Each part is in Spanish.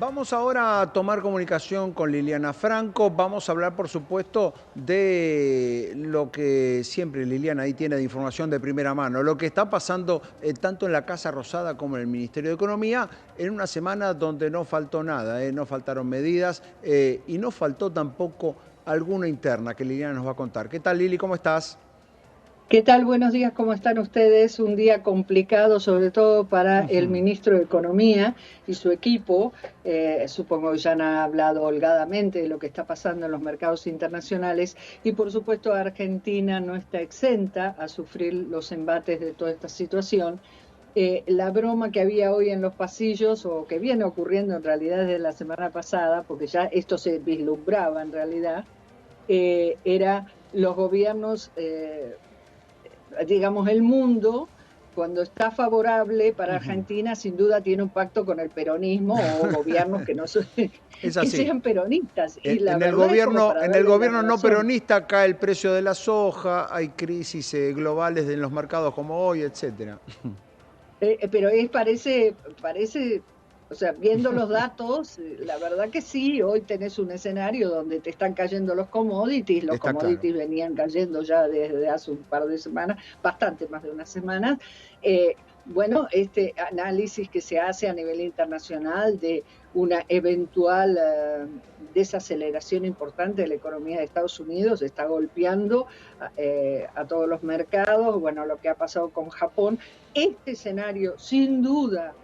Vamos ahora a tomar comunicación con Liliana Franco. Vamos a hablar, por supuesto, de lo que siempre Liliana ahí tiene de información de primera mano, lo que está pasando tanto en la Casa Rosada como en el Ministerio de Economía, en una semana donde no faltó nada, no faltaron medidas y no faltó tampoco alguna interna que Liliana nos va a contar. ¿Qué tal, Lili? ¿Cómo estás? ¿Qué tal? Buenos días, ¿cómo están ustedes? Un día complicado, sobre todo para el Ujú. ministro de Economía y su equipo. Supongo que ya han hablado holgadamente de lo que está pasando en los mercados internacionales y, por supuesto, Argentina no está exenta a sufrir los embates de toda esta situación. La broma que había hoy en los pasillos, o que viene ocurriendo en realidad desde la semana pasada, porque ya esto se vislumbraba en realidad, era los gobiernos digamos, el mundo, cuando está favorable para Ujú. Argentina, sin duda tiene un pacto con el peronismo o gobiernos que, no, Es que así. sean peronistas. Y la En el verdad es como gobierno, para en el darle la gobierno no razón. peronista cae el precio de la soja, hay crisis globales en los mercados como hoy, etcétera. Pero parece, o sea, viendo los datos, la verdad que sí, hoy tenés un escenario donde te están cayendo los Está claro. commodities venían cayendo ya desde hace un par de semanas, bastante más de unas semanas. Bueno, este análisis que se hace a nivel internacional de una eventual desaceleración importante de la economía de Estados Unidos está golpeando a todos los mercados, bueno, lo que ha pasado con Japón. Este escenario, sin duda,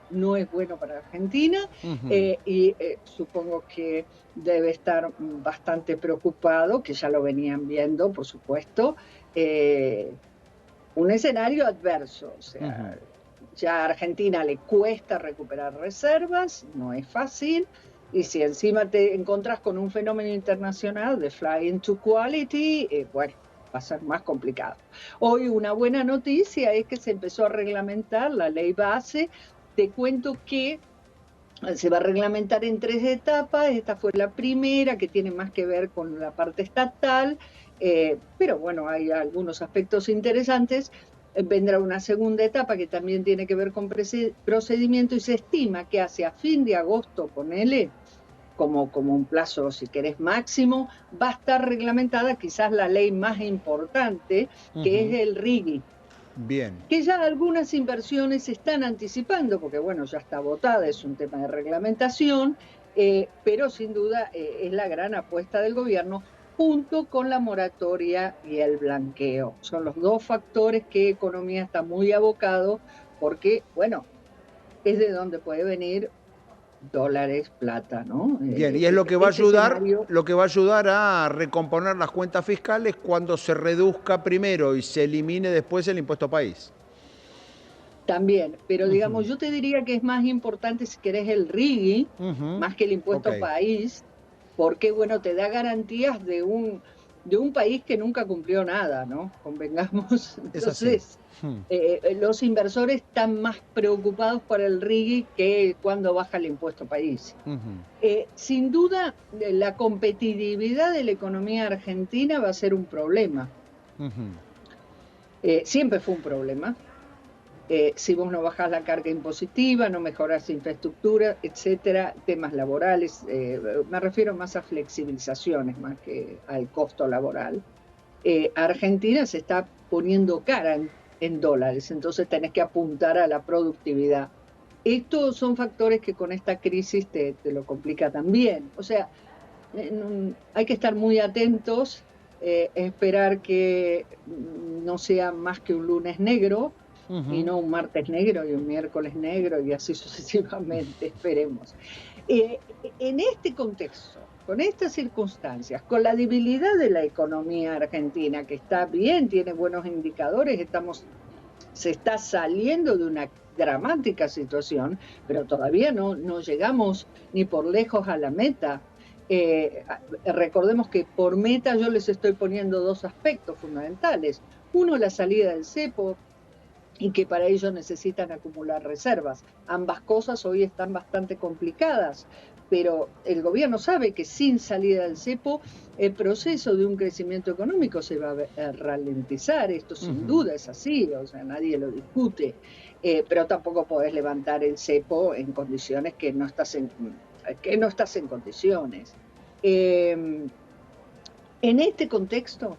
no es bueno para Argentina Ujú. y supongo que debe estar bastante preocupado, que ya lo venían viendo, por supuesto. eh, un escenario adverso, o sea, Ujú. ya a Argentina le cuesta recuperar reservas, no es fácil, y si encima te encontrás con un fenómeno internacional de flying to quality, bueno, va a ser más complicado. Hoy una buena noticia es que se empezó a reglamentar la ley base. Te cuento que se va a reglamentar en tres etapas. Esta fue la primera, que tiene más que ver con la parte estatal, pero bueno, hay algunos aspectos interesantes. Vendrá una segunda etapa que también tiene que ver con procedimiento y se estima que hacia fin de agosto, ponele, como un plazo, si querés, máximo, va a estar reglamentada quizás la ley más importante, que Ujú. es el RIGI, Bien. que ya algunas inversiones se están anticipando, porque bueno, ya está votada, es un tema de reglamentación, pero sin duda es la gran apuesta del gobierno junto con la moratoria y el blanqueo. Son los dos factores que economía está muy abocado porque, bueno, es de donde puede venir dólares, plata, ¿no? Bien, y es Este escenario lo que va a ayudar a recomponer las cuentas fiscales cuando se reduzca primero y se elimine después el impuesto país. también, pero Ujú. digamos, yo te diría que es más importante si querés el RIGI, Ujú. más que el Ok, impuesto país, porque bueno, te da garantías de un país que nunca cumplió nada, ¿no? Convengamos. es así. Entonces, los inversores están más preocupados por el RIGI que cuando baja el impuesto país. Ujú. Sin duda, la competitividad de la economía argentina va a ser un problema. Ujú. Siempre fue un problema. Si vos no bajás la carga impositiva, no mejorás infraestructura, etcétera, temas laborales, me refiero más a flexibilizaciones más que al costo laboral. Argentina se está poniendo cara en dólares, entonces tenés que apuntar a la productividad. Estos son factores que con esta crisis te lo complica también. O sea, hay que estar muy atentos, esperar que no sea más que un lunes negro y Ujú. no un martes negro y un miércoles negro y así sucesivamente, esperemos. En este contexto, con estas circunstancias, con la debilidad de la economía argentina, que está bien, tiene buenos indicadores, se está saliendo de una dramática situación, pero todavía no llegamos ni por lejos a la meta. Recordemos que por meta yo les estoy poniendo dos aspectos fundamentales. Uno, la salida del cepo, y que para ello necesitan acumular reservas. Ambas cosas hoy están bastante complicadas, pero el gobierno sabe que sin salida del cepo el proceso de un crecimiento económico se va a ralentizar, esto sin Ujú. duda es así, o sea, nadie lo discute. pero tampoco podés levantar el cepo en condiciones que no estás en condiciones. En este contexto,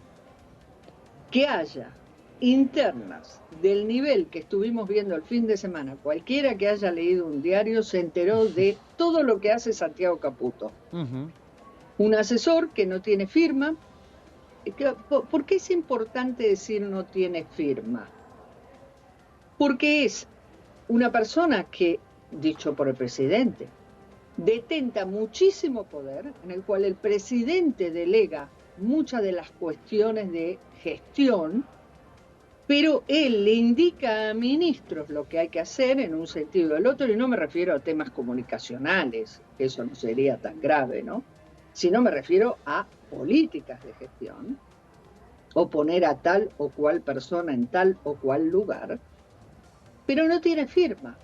que haya internas del nivel que estuvimos viendo el fin de semana, cualquiera que haya leído un diario se enteró de todo lo que hace Santiago Caputo. Un asesor que no tiene firma. ¿Por qué es importante decir no tiene firma? Porque es una persona que, dicho por el presidente, detenta muchísimo poder, en el cual el presidente delega muchas de las cuestiones de gestión, pero él le indica a ministros lo que hay que hacer en un sentido o el otro, y no me refiero a temas comunicacionales, que eso no sería tan grave, ¿no? Sino me refiero a políticas de gestión, o poner a tal o cual persona en tal o cual lugar, pero no tiene firma.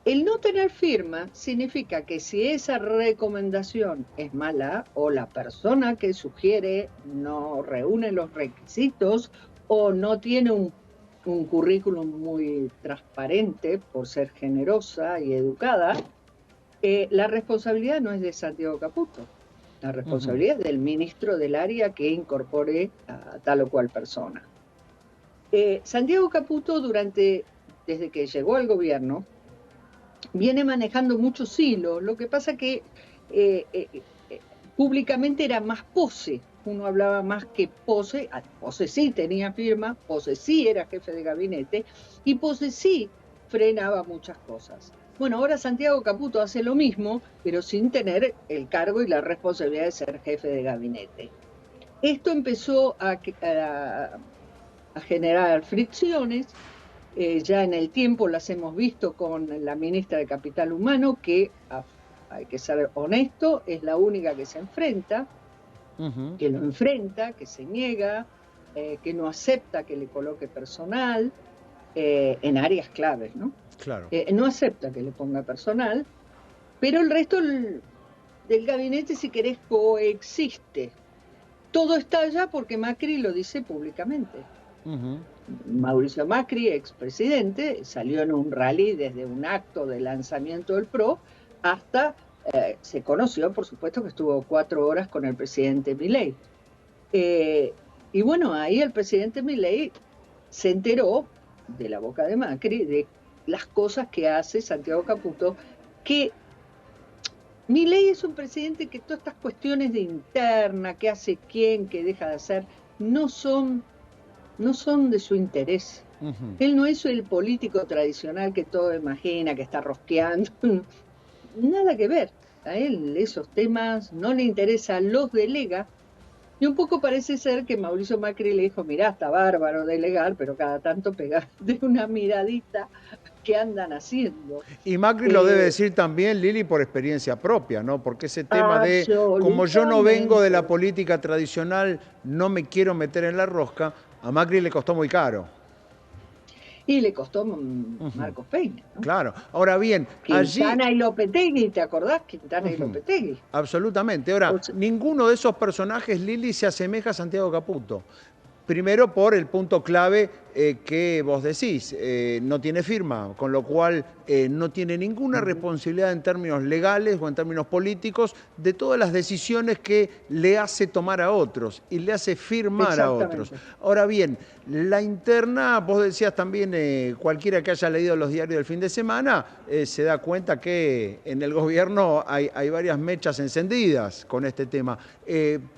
El no tener firma significa que si esa recomendación es mala o la persona que sugiere no reúne los requisitos o no tiene un currículum muy transparente por ser generosa y educada, la responsabilidad no es de Santiago Caputo. La responsabilidad es del ministro del área que incorpore a tal o cual persona. Santiago Caputo, desde que llegó al gobierno, viene manejando muchos hilos. Lo que pasa que públicamente era más pose. Uno hablaba más que Pose. Pose sí tenía firma, Pose sí era jefe de gabinete y Pose sí frenaba muchas cosas. Bueno, ahora Santiago Caputo hace lo mismo, pero sin tener el cargo y la responsabilidad de ser jefe de gabinete. Esto empezó a generar fricciones. Ya en el tiempo las hemos visto con la ministra de Capital Humano, que hay que ser honesto, es la única que se enfrenta, que lo enfrenta, que se niega, que no acepta que le coloque personal en áreas claves, ¿no? Claro. No acepta que le ponga personal, pero el resto del gabinete, si querés, coexiste. Todo estalla porque Macri lo dice públicamente. Mauricio Macri, expresidente, salió en un rally desde un acto de lanzamiento del PRO hasta, se conoció, por supuesto, que estuvo 4 horas con el presidente Milei. Y bueno, ahí el presidente Milei se enteró de la boca de Macri de las cosas que hace Santiago Caputo, que Milei es un presidente que todas estas cuestiones de interna, qué hace quién, qué deja de hacer, no son de su interés. Él no es el político tradicional que todo imagina, que está rosqueando. Nada que ver. A él esos temas no le interesan, los delega. Y un poco parece ser que Mauricio Macri le dijo, mirá, está bárbaro delegar, pero cada tanto pegar de una miradita que andan haciendo. Y Macri lo debe decir también, Lili, por experiencia propia, ¿no? Porque ese tema de, como yo no vengo de la política tradicional, no me quiero meter en la rosca, a Macri le costó muy caro. Y le costó Marcos Peña, ¿no? Claro. Ahora bien, Quintana y Lopetegui, ¿te acordás? Quintana y Lopetegui. Absolutamente. Ahora, ninguno de esos personajes, Lili, se asemeja a Santiago Caputo. Primero por el punto clave que vos decís, no tiene firma, con lo cual no tiene ninguna responsabilidad en términos legales o en términos políticos de todas las decisiones que le hace tomar a otros y le hace firmar a otros. Ahora bien, la interna, vos decías también, cualquiera que haya leído los diarios del fin de semana, se da cuenta que en el gobierno hay varias mechas encendidas con este tema.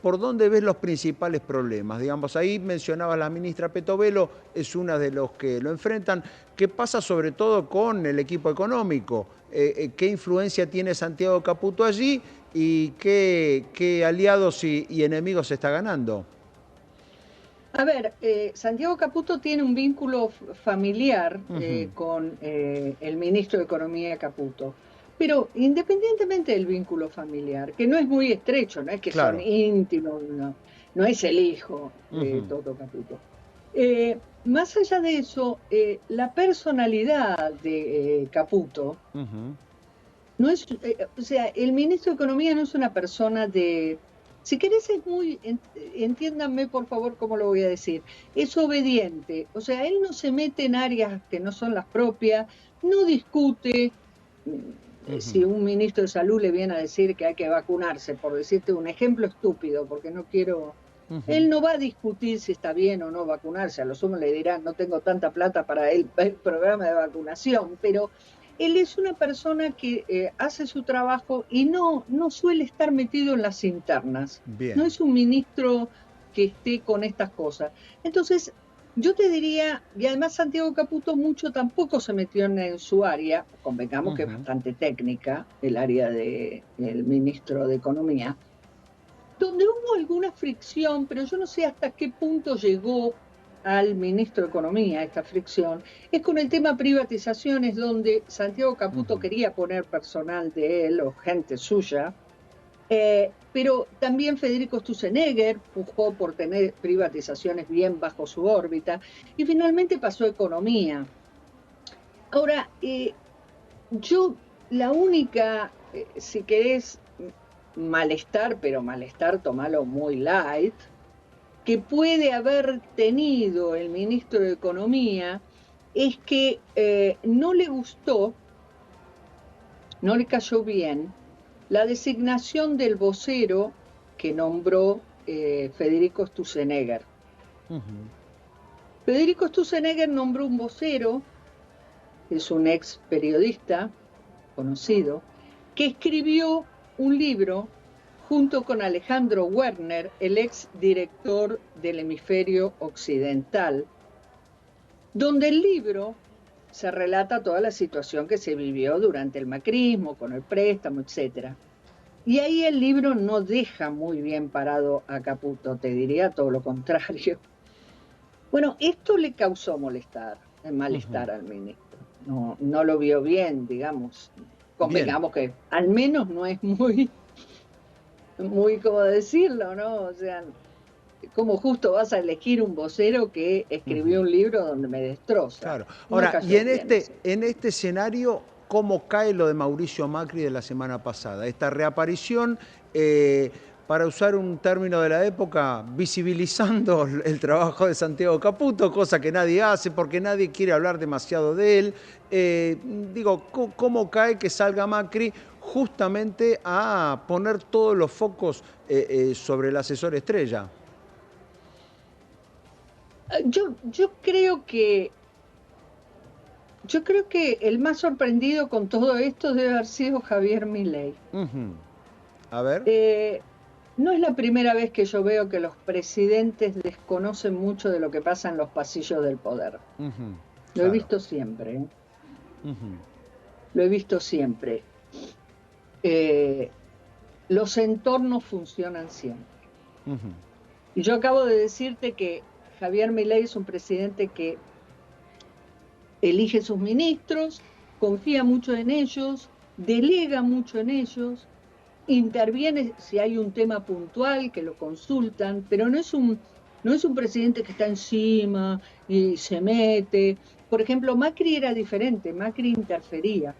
¿Por dónde ves los principales problemas? Digamos, ahí mencionaba la ministra Petovelo, es una de los que lo enfrentan. ¿Qué pasa sobre todo con el equipo económico? ¿Qué influencia tiene Santiago Caputo allí y qué aliados y enemigos se está ganando? A ver, Santiago Caputo tiene un vínculo familiar con el ministro de Economía Caputo. Pero independientemente del vínculo familiar, que no es muy estrecho, no es que son íntimos, no es el hijo de Toto Caputo. Más allá de eso, la personalidad de Caputo no es, o sea, el ministro de Economía no es una persona de Si querés es muy, entiéndanme por favor cómo lo voy a decir, es obediente, o sea, él no se mete en áreas que no son las propias, no discute. Si un ministro de salud le viene a decir que hay que vacunarse, por decirte un ejemplo estúpido, porque no quiero, él no va a discutir si está bien o no vacunarse, a lo sumo le dirán, no tengo tanta plata para el programa de vacunación, pero él es una persona que hace su trabajo y no suele estar metido en las internas. No Bien. es un ministro que esté con estas cosas. Entonces, yo te diría, y además Santiago Caputo mucho tampoco se metió en su área, convengamos que es bastante técnica, el área del ministro de Economía, donde hubo alguna fricción, pero yo no sé hasta qué punto llegó al ministro de Economía esta fricción, es con el tema privatizaciones, donde Santiago Caputo quería poner personal de él o gente suya, pero también Federico Stussenegger pujó por tener privatizaciones bien bajo su órbita, y finalmente pasó a Economía. Ahora, yo la única, si querés, malestar, pero malestar tomalo muy light, que puede haber tenido el ministro de Economía es que no le gustó, no le cayó bien la designación del vocero que nombró Federico Stussenegger. Federico Stussenegger nombró un vocero, es un ex periodista conocido, que escribió un libro junto con Alejandro Werner, el ex director del Hemisferio Occidental, donde el libro se relata toda la situación que se vivió durante el macrismo, con el préstamo, etc. Y ahí el libro no deja muy bien parado a Caputo, te diría todo lo contrario. Bueno, esto le causó malestar al ministro. No lo vio bien, digamos. Convengamos que al menos no es muy, ¿cómo decirlo, no? O sea, ¿cómo justo vas a elegir un vocero que escribió un libro donde me destroza? Claro. Ahora, y en este escenario, ¿cómo cae lo de Mauricio Macri de la semana pasada? Esta reaparición, para usar un término de la época, visibilizando el trabajo de Santiago Caputo, cosa que nadie hace porque nadie quiere hablar demasiado de él. ¿Cómo cae que salga Macri justamente a poner todos los focos sobre el asesor estrella? Yo creo que el más sorprendido con todo esto debe haber sido Javier Milei. A ver. No es la primera vez que yo veo que los presidentes desconocen mucho de lo que pasa en los pasillos del poder. Lo he visto siempre. Lo he visto siempre. Los entornos funcionan siempre. Y yo acabo de decirte que Javier Milei es un presidente que elige sus ministros, confía mucho en ellos, delega mucho en ellos, interviene si hay un tema puntual que lo consultan, pero no es un presidente que está encima y se mete. Por ejemplo, Macri era diferente, Macri interfería.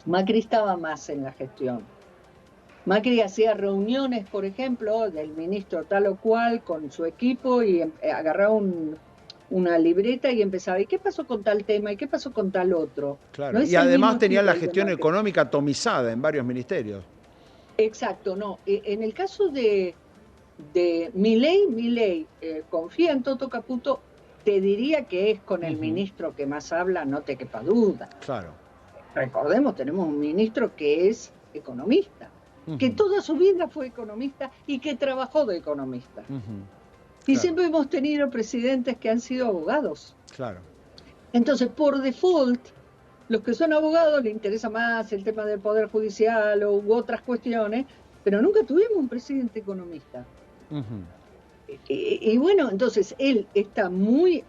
Macri estaba más en la gestión. Macri hacía reuniones, por ejemplo, del ministro tal o cual con su equipo y agarraba una libreta y empezaba, ¿y qué pasó con tal tema? ¿Y qué pasó con tal otro? Claro. No Y además tenía la de gestión Macri. económica atomizada en varios ministerios. Exacto, no. En el caso de Milei confía en Toto Caputo, te diría que es con el ministro que más habla, no te quepa duda. Claro. Recordemos, tenemos un ministro que es economista, que toda su vida fue economista y que trabajó de economista. Y siempre hemos tenido presidentes que han sido abogados. Claro. Entonces, por default, los que son abogados les interesa más el tema del Poder Judicial u otras cuestiones, pero nunca tuvimos un presidente economista. Y bueno, entonces él está muy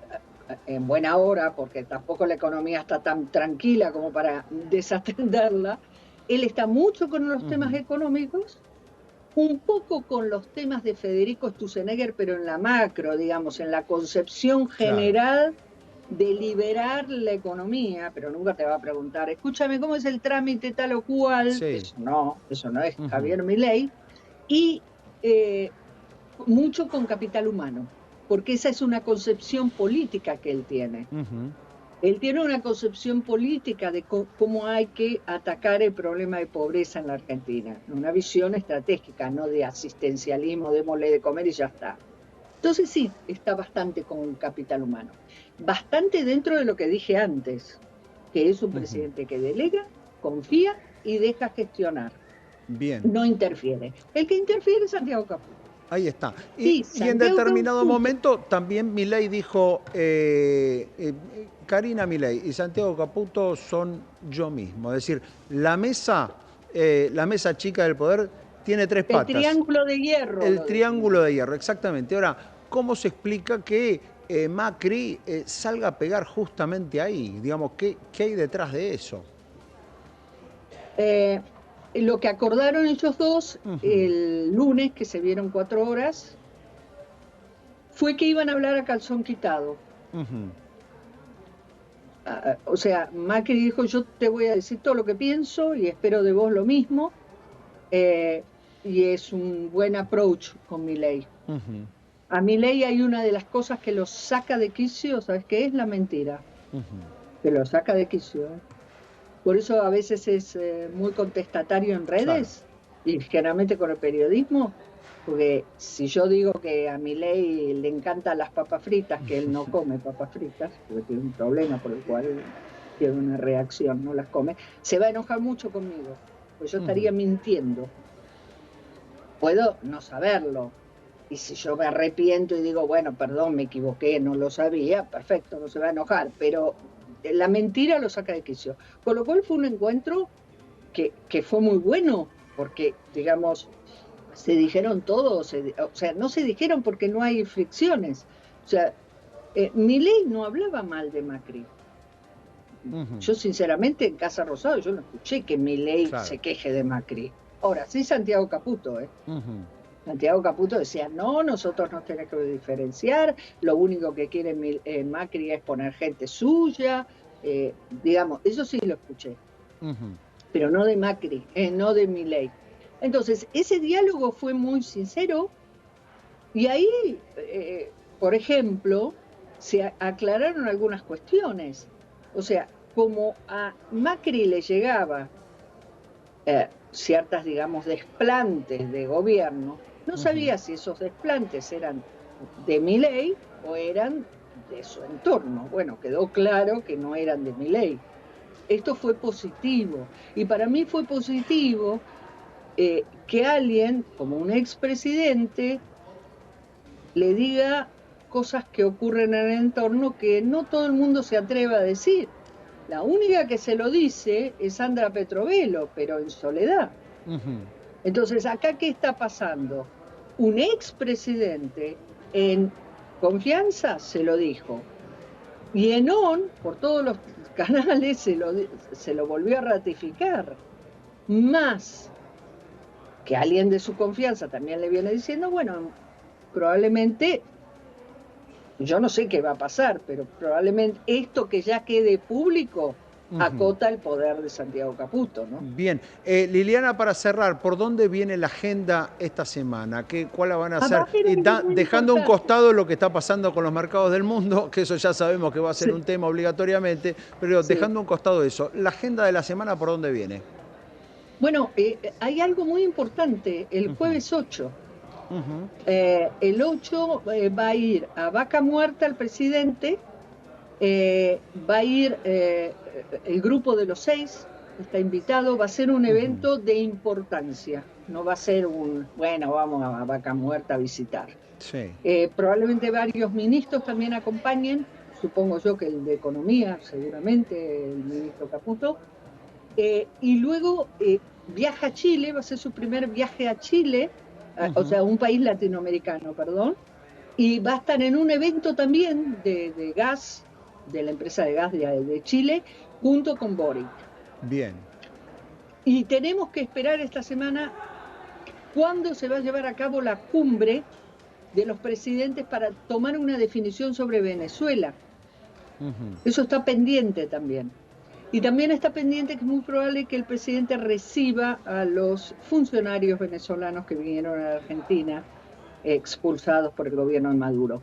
en buena hora, porque tampoco la economía está tan tranquila como para desatenderla. Él está mucho con los temas económicos, un poco con los temas de Federico Stussenegger, pero en la macro, digamos, en la concepción general de liberar la economía, pero nunca te va a preguntar, escúchame, ¿cómo es el trámite tal o cual? Sí. Eso no es Javier Milei. Y eh, mucho con capital humano, porque esa es una concepción política que él tiene. Él tiene una concepción política de cómo hay que atacar el problema de pobreza en la Argentina, una visión estratégica, no de asistencialismo, démosle de comer y ya está. Entonces sí, está bastante con capital humano. Bastante dentro de lo que dije antes, que es un presidente que delega, confía y deja gestionar. Bien. No interfiere. El que interfiere es Santiago Caputo. Ahí está. Sí, Y en Santiago determinado Caputo. momento también Milei dijo, Karina Milei y Santiago Caputo son yo mismo. Es decir, la mesa chica del poder tiene tres El patas. triángulo de hierro, El lo definió. triángulo de hierro, exactamente. Ahora, ¿cómo se explica que Macri salga a pegar justamente ahí? Digamos, ¿qué hay detrás de eso? Lo que acordaron ellos dos el lunes, que se vieron 4 horas, fue que iban a hablar a calzón quitado. O sea, Macri dijo, yo te voy a decir todo lo que pienso y espero de vos lo mismo. Y es un buen approach con Milei. A Milei hay una de las cosas que lo saca de quicio, ¿sabes qué es? La mentira. Que lo saca de quicio. Por eso a veces es muy contestatario en Claro. redes y generalmente con el periodismo, porque si yo digo que a Milei le encantan las papas fritas, que él no come papas fritas, porque tiene un problema por el cual tiene una reacción, no las come, se va a enojar mucho conmigo, pues yo estaría mintiendo. Puedo no saberlo. Y si yo me arrepiento y digo, bueno, perdón, me equivoqué, no lo sabía, perfecto, no se va a enojar, pero la mentira lo saca de quicio. Con lo cual fue un encuentro que fue muy bueno, porque, digamos, se dijeron todos, o sea, no se dijeron porque no hay fricciones. O sea, Milei no hablaba mal de Macri. Yo, sinceramente, en Casa Rosada, yo no escuché que Milei se queje de Macri. Ahora, sí Santiago Caputo, Santiago Caputo decía, no, nosotros nos tenemos que diferenciar, lo único que quiere Macri es poner gente suya, digamos, eso sí lo escuché, pero no de Macri, no de Milei. Entonces, ese diálogo fue muy sincero y ahí, por ejemplo, se aclararon algunas cuestiones. O sea, como a Macri le llegaba ciertas, digamos, desplantes de gobierno, no sabía si esos desplantes eran de Milei o eran de su entorno. Bueno, quedó claro que no eran de Milei. Esto fue positivo. Y para mí fue positivo que alguien, como un expresidente, le diga cosas que ocurren en el entorno que no todo el mundo se atreve a decir. La única que se lo dice es Sandra Petrovelo, pero en soledad. Entonces, ¿acá qué está pasando? Un expresidente en confianza se lo dijo. Y en ON, por todos los canales, se lo volvió a ratificar. Más que alguien de su confianza también le viene diciendo, bueno, probablemente, yo no sé qué va a pasar, pero probablemente esto que ya quede público acota el poder de Santiago Caputo, ¿no? Bien. Liliana, para cerrar, ¿por dónde viene la agenda esta semana? ¿Cuál van a Va hacer? a haber algo muy Dejando a un importante. costado lo que está pasando con los mercados del mundo, que eso ya sabemos que va a ser Sí, un tema obligatoriamente, pero sí. dejando a un costado eso, ¿la agenda de la semana por dónde viene? Bueno, hay algo muy importante, el jueves 8. El 8 va a ir a Vaca Muerta el presidente, va a ir el grupo de los 6, está invitado, va a ser un evento de importancia, no va a ser bueno, vamos a Vaca Muerta a visitar. Sí. Probablemente varios ministros también acompañen, supongo yo que el de Economía, seguramente el ministro Caputo, y luego viaja a Chile, va a ser su primer viaje a Chile, o sea, un país latinoamericano, perdón, y va a estar en un evento también de gas, de la empresa de gas de Chile, junto con Boric. Bien. Y tenemos que esperar esta semana cuándo se va a llevar a cabo la cumbre de los presidentes para tomar una definición sobre Venezuela. Eso está pendiente también. Y también está pendiente que es muy probable que el presidente reciba a los funcionarios venezolanos que vinieron a la Argentina expulsados por el gobierno de Maduro.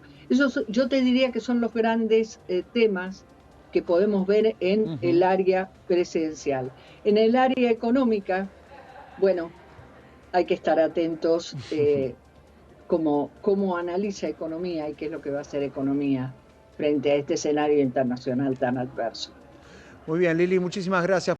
Yo te diría que son los grandes temas que podemos ver en el área presidencial. En el área económica, bueno, hay que estar atentos cómo analiza economía y qué es lo que va a hacer economía frente a este escenario internacional tan adverso. Muy bien, Lili, muchísimas gracias.